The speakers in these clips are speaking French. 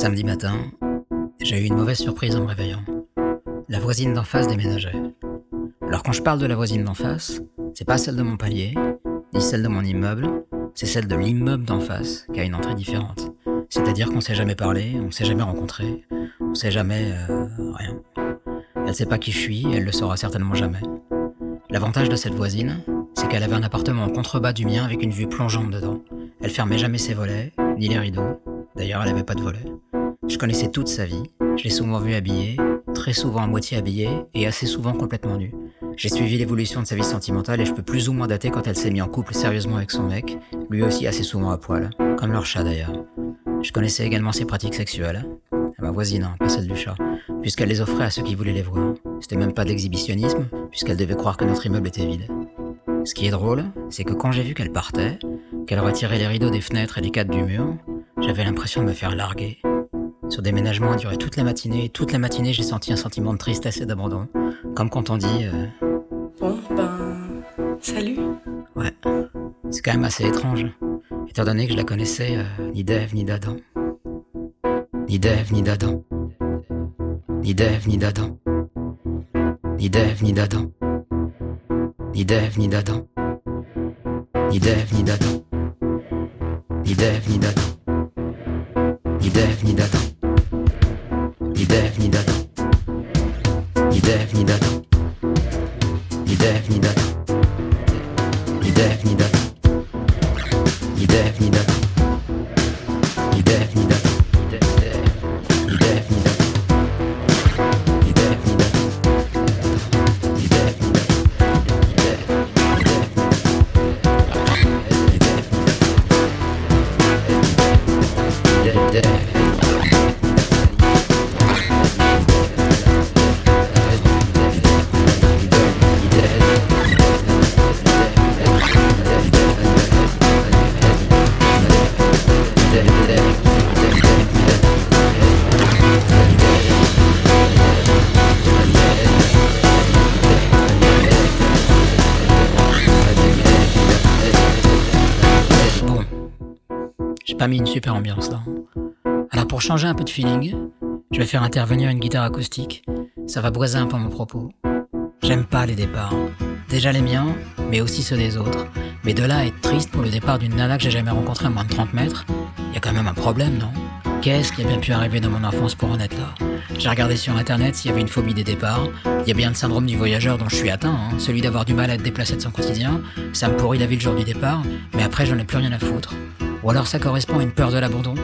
Samedi matin, j'ai eu une mauvaise surprise en me réveillant. La voisine d'en face déménageait. Alors quand je parle de la voisine d'en face, c'est pas celle de mon palier, ni celle de mon immeuble, c'est celle de l'immeuble d'en face, qui a une entrée différente. C'est-à-dire qu'on s'est jamais parlé, on s'est jamais rencontré, on s'est jamais... rien. Elle sait pas qui je suis, et elle le saura certainement jamais. L'avantage de cette voisine, c'est qu'elle avait un appartement en contrebas du mien avec une vue plongeante dedans. Elle fermait jamais ses volets, ni les rideaux. D'ailleurs, elle avait pas de volets. Je connaissais toute sa vie, je l'ai souvent vue habillée, très souvent à moitié habillée et assez souvent complètement nue. J'ai suivi l'évolution de sa vie sentimentale et je peux plus ou moins dater quand elle s'est mise en couple sérieusement avec son mec, lui aussi assez souvent à poil, comme leur chat d'ailleurs. Je connaissais également ses pratiques sexuelles, à ma voisine, pas celle du chat, puisqu'elle les offrait à ceux qui voulaient les voir. C'était même pas de l'exhibitionnisme, puisqu'elle devait croire que notre immeuble était vide. Ce qui est drôle, c'est que quand j'ai vu qu'elle partait, qu'elle retirait les rideaux des fenêtres et les cadres du mur, j'avais l'impression de me faire larguer. Ce déménagement a duré toute la matinée, et toute la matinée j'ai senti un sentiment de tristesse et d'abandon, comme quand on dit Bon, salut. Ouais, c'est quand même assez étrange, étant donné que je la connaissais ni d'Ève ni d'Adam. Ni d'Ève ni d'Adam. Ni d'Ève ni d'Adam. Ni d'Ève ni d'Adam. Ni d'Ève ni d'Adam. Ni d'Ève ni d'Adam. Ni d'Ève ni d'Adam. Ni d'Ève ni d'Adam. Ni d'Ève ni d'Adam. Ni d'Ève ni d'Adam. Ni d'Ève ni d'Adam. Ni d'Ève ni d'Adam. Ni d'Ève ni d'Adam. Ni d'Ève ni d'Adam. Ni d'Ève ni d'Adam. Ni d'Ève ni d'Adam. Ni d'Ève ni d'Adam. Bon, j'ai pas mis une super ambiance là. Alors pour changer un peu de feeling, je vais faire intervenir une guitare acoustique. Ça va braiser un peu mon propos. J'aime pas les départs. Déjà les miens, mais aussi ceux des autres. Mais de là à être triste pour le départ d'une nana que j'ai jamais rencontrée à moins de 30 mètres, y a quand même un problème, non? Qu'est-ce qui a bien pu arriver dans mon enfance pour en être là? J'ai regardé sur internet s'il y avait une phobie des départs. Il y a bien le syndrome du voyageur dont je suis atteint, celui d'avoir du mal à être déplacé de son quotidien. Ça me pourrit la vie le jour du départ, mais après j'en ai plus rien à foutre. Ou alors ça correspond à une peur de l'abandon.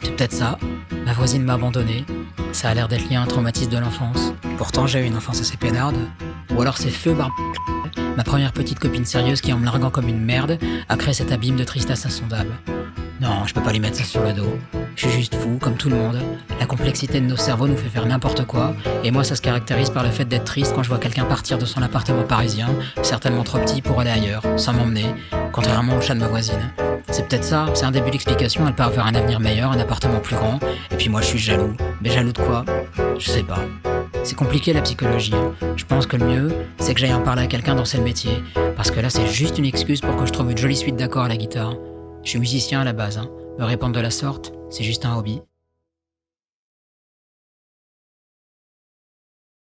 C'est peut-être ça. Ma voisine m'a abandonné. Ça a l'air d'être lié à un traumatisme de l'enfance. Pourtant j'ai eu une enfance assez peinarde. Ou alors c'est feu ma première petite copine sérieuse qui en me larguant comme une merde a créé cet abîme de tristesse insondable. Non, je peux pas lui mettre ça sur le dos. Je suis juste fou, comme tout le monde. La complexité de nos cerveaux nous fait faire n'importe quoi, et moi ça se caractérise par le fait d'être triste quand je vois quelqu'un partir de son appartement parisien, certainement trop petit pour aller ailleurs, sans m'emmener, contrairement au chat de ma voisine. C'est peut-être ça, c'est un début d'explication, elle part vers un avenir meilleur, un appartement plus grand, et puis moi je suis jaloux. Mais jaloux de quoi? Je sais pas. C'est compliqué la psychologie. Je pense que le mieux, c'est que j'aille en parler à quelqu'un dont c'est le métier, parce que là c'est juste une excuse pour que je trouve une jolie suite d'accords à la guitare. Je suis musicien à la base, Me répondre de la sorte, c'est juste un hobby.